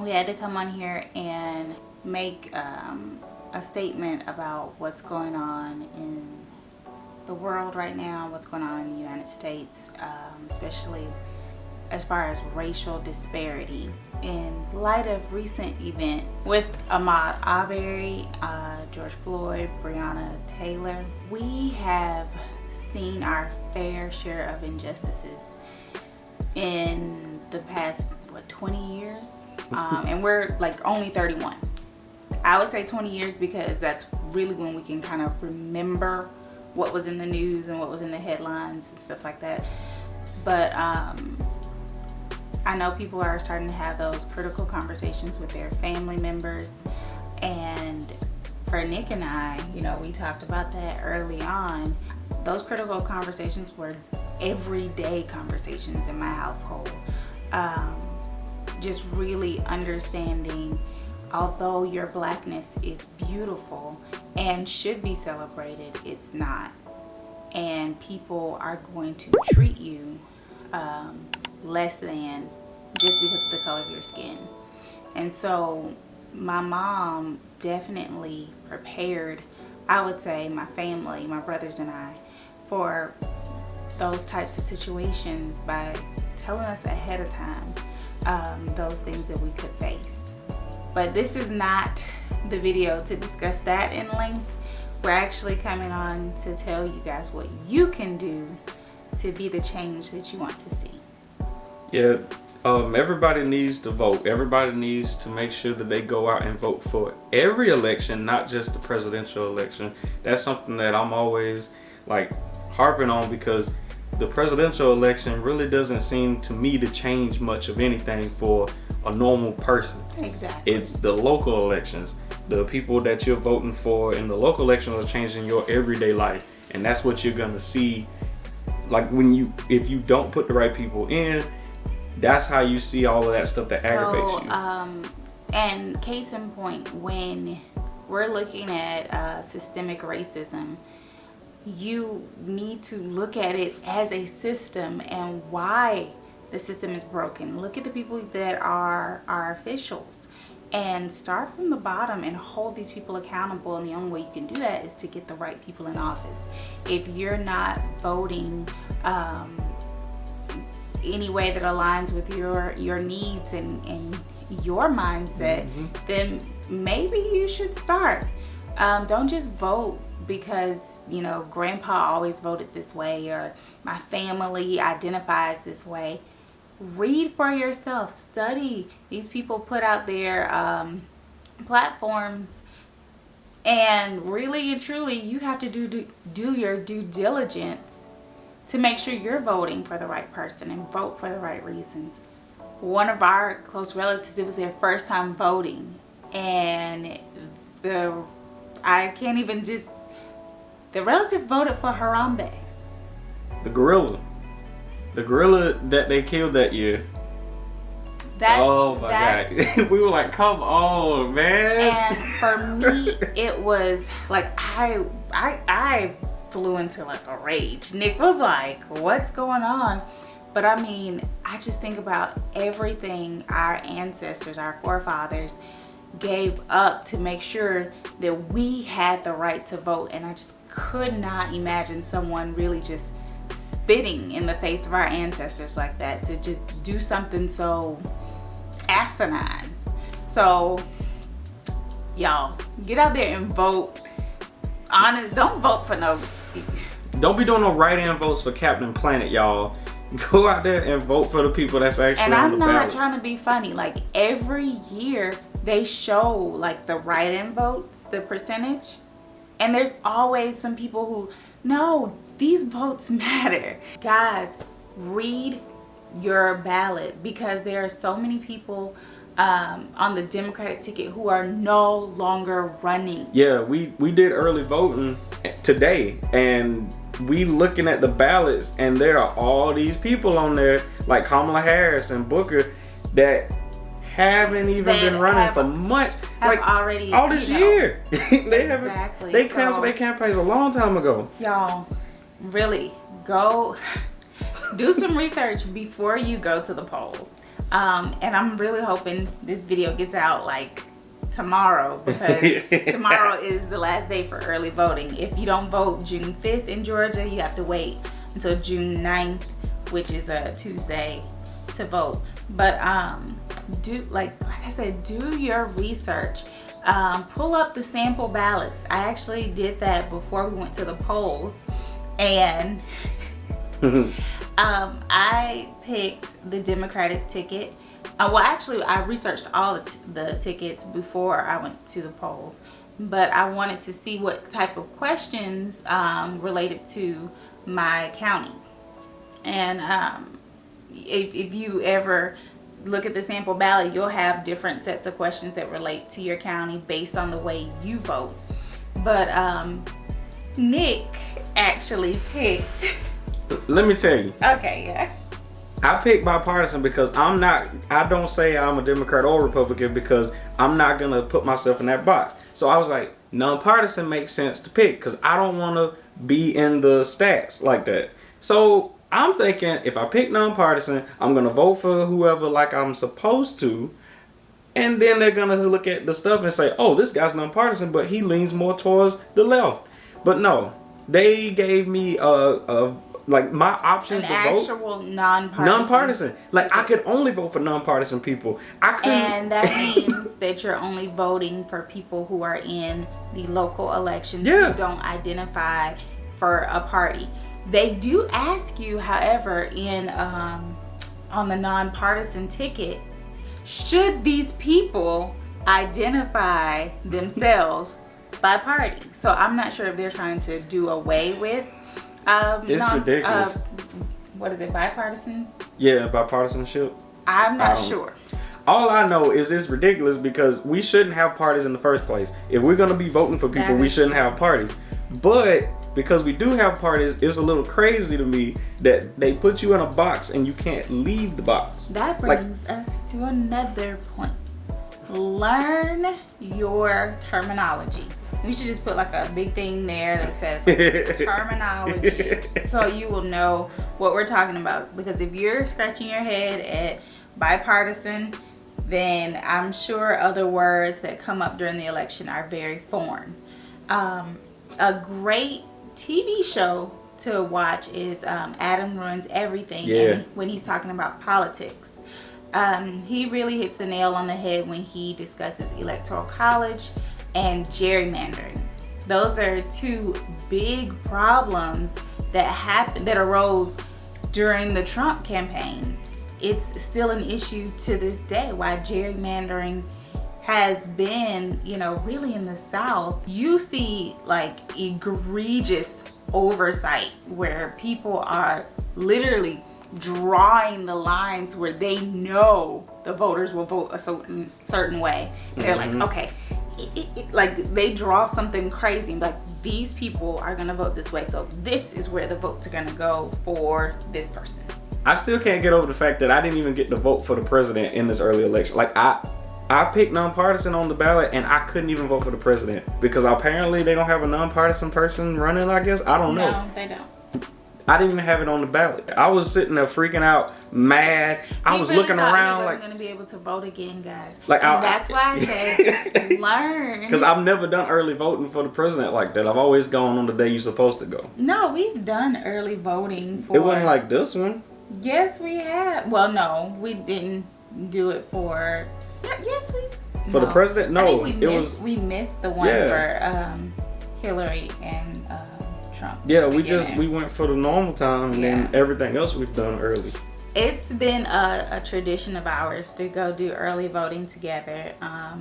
we had to come on here and make a statement about what's going on in the world right now, what's going on in the United States, especially as far as racial disparity in light of recent events with Ahmaud Arbery, George Floyd, Breonna Taylor. We have seen our fair share of injustices in the past, 20 years? And we're like only 31. I would say 20 years because that's really when we can kind of remember what was in the news and what was in the headlines and stuff like that. But I know people are starting to have those critical conversations with their family members. And for Nick and I, we talked about that early on. Those critical conversations were everyday conversations in my household. Just really understanding, although your blackness is beautiful and should be celebrated, it's not. And people are going to treat you less than just because of the color of your skin. And so my mom definitely prepared, I would say, my family, my brothers and I, for those types of situations by telling us ahead of time those things that we could face. But this is not the video to discuss that in length. We're actually coming on to tell you guys what you can do to be the change that you want to see. Yeah, everybody needs to vote. Everybody needs to make sure that they go out and vote for every election, not just the presidential election. That's something that I'm always harping on, because the presidential election really doesn't seem to me to change much of anything for a normal person. Exactly. It's the local elections. The people that you're voting for in the local elections are changing your everyday life. And that's what you're gonna see. If you don't put the right people in, that's how you see all of that stuff that aggravates you. And case in point, when we're looking at systemic racism, you need to look at it as a system and why the system is broken. Look at the people that are our officials and start from the bottom and hold these people accountable. And the only way you can do that is to get the right people in office. If you're not voting any way that aligns with your needs and your mindset, then maybe you should start. Don't just vote because grandpa always voted this way or my family identifies this way. Read for yourself. Study. These people put out their platforms, and really and truly you have to do your due diligence to make sure you're voting for the right person and vote for the right reasons. One of our close relatives, it was their first time voting, and the relative voted for Harambe. The gorilla that they killed that year. Oh my God. We were like, come on, man. And for me, it was like, I flew into a rage. Nick was like, what's going on? But I mean, I just think about everything our ancestors, our forefathers gave up to make sure that we had the right to vote. And I just could not imagine someone really just spitting in the face of our ancestors like that, to just do something so asinine. So y'all, get out there and vote. Don't vote for don't be doing no write-in votes for Captain Planet, y'all. Go out there and vote for the people that's actually on the ballot. And I'm not trying to be funny. Every year they show the write-in votes, the percentage, and there's always some people who, no, these votes matter. Guys, read your ballot, because there are so many people on the Democratic ticket who are no longer running. Yeah, we did early voting today, and we looking at the ballots, and there are all these people on there like Kamala Harris and Booker that haven't even been running for months. Already all this year. They haven't. Exactly. They canceled their campaigns a long time ago. Y'all, really go do some research before you go to the polls. And I'm really hoping this video gets out like tomorrow, because tomorrow is the last day for early voting. If you don't vote June 5th in Georgia, you have to wait until June 9th, which is a Tuesday, to vote. But like I said, do your research. Pull up the sample ballots. I actually did that before we went to the polls, and I picked the Democratic ticket. Well, actually, I researched all the tickets before I went to the polls, but I wanted to see what type of questions related to my county. And if you ever look at the sample ballot, you'll have different sets of questions that relate to your county based on the way you vote. But Nick actually picked. Let me tell you. Okay, yeah. I picked bipartisan because I don't say I'm a Democrat or Republican, because I'm not gonna put myself in that box. So I was like, nonpartisan makes sense to pick, because I don't want to be in the stacks like that. So I'm thinking, if I pick nonpartisan, I'm gonna vote for whoever like I'm supposed to, and then they're gonna look at the stuff and say, oh, this guy's nonpartisan, but he leans more towards the left. But no, they gave me like my options to vote. Actual nonpartisan. Nonpartisan. Like I could only vote for nonpartisan people. I couldn't. And that means that you're only voting for people who are in the local elections, who don't identify for a party. They do ask you, however, in on the nonpartisan ticket, should these people identify themselves by party? So I'm not sure if they're trying to do away with it's ridiculous. What is it, bipartisan? Yeah, bipartisanship. I'm not sure. All I know is it's ridiculous, because we shouldn't have parties in the first place. If we're going to be voting for people, we shouldn't have parties. But because we do have parties, it's a little crazy to me that they put you in a box and you can't leave the box. That brings us to another point. Learn your terminology. We should just put like a big thing there that says terminology, so you will know what we're talking about. Because if you're scratching your head at bipartisan, then I'm sure other words that come up during the election are very foreign. A great TV show to watch is Adam Ruins Everything. And when he's talking about politics, he really hits the nail on the head when he discusses electoral college and gerrymandering. Those are two big problems that arose during the Trump campaign. It's still an issue to this day, why gerrymandering has been, really in the South. You see like egregious oversight where people are literally drawing the lines where they know the voters will vote a certain way. They're like, okay, like they draw something crazy, like these people are gonna vote this way, so this is where the votes are gonna go for this person. I still can't get over the fact that I didn't even get to vote for the president in this early election. Like I picked nonpartisan on the ballot, and I couldn't even vote for the president because apparently they don't have a nonpartisan person running, I guess. I don't know. No, they don't. I didn't even have it on the ballot. I was sitting there freaking out, mad. I was looking around he like, wasn't gonna be able to vote again, guys. Like, and that's why I said learn. Because I've never done early voting for the president like that. I've always gone on the day you're supposed to go. No, we've done early voting for. It wasn't like this one. Yes, we have. Well, no, we didn't do it for. Yes, we. For the president? No, I think we missed the one for Hillary and Trump. Yeah, we went for the normal time, and then everything else we've done early. It's been a tradition of ours to go do early voting together.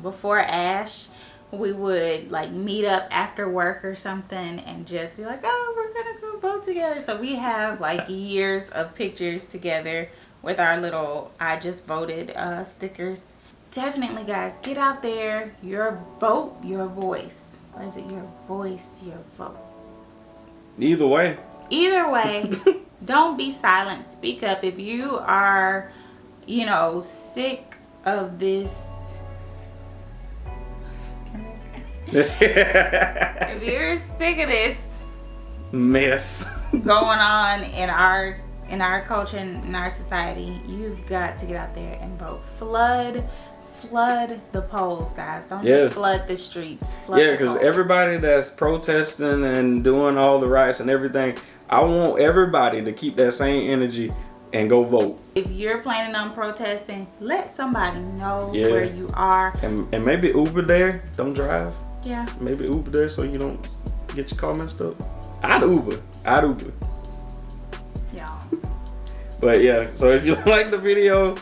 Before ASH, we would like meet up after work or something and just be like, oh, we're gonna go vote together. So we have like years of pictures together with our little I just voted stickers. Definitely, guys, get out there. Your vote, your voice. Or is it your voice, your vote? Either way. Either way, don't be silent. Speak up. If you are, sick of this. If you're sick of this mess going on in our in our culture and in our society, you've got to get out there and vote. Flood the polls, guys. Don't just flood the streets. Yeah, because everybody that's protesting and doing all the riots and everything, I want everybody to keep that same energy and go vote. If you're planning on protesting, let somebody know where you are. And maybe Uber there. Don't drive. Yeah. Maybe Uber there so you don't get your car messed up. I'd Uber. Y'all. But yeah, so if you like the video,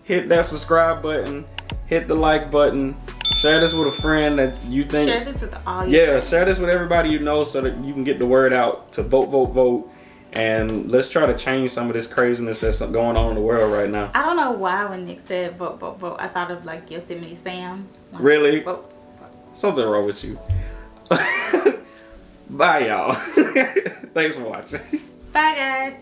hit that subscribe button, hit the like button, share this with a friend that you think. Share this with all your friends. Share this with everybody you know so that you can get the word out to vote. And let's try to change some of this craziness that's going on in the world right now. I don't know why when Nick said vote, I thought of like Yosemite Sam. Like, really? Vote. Something wrong with you. Bye, y'all. Thanks for watching. Bye, guys.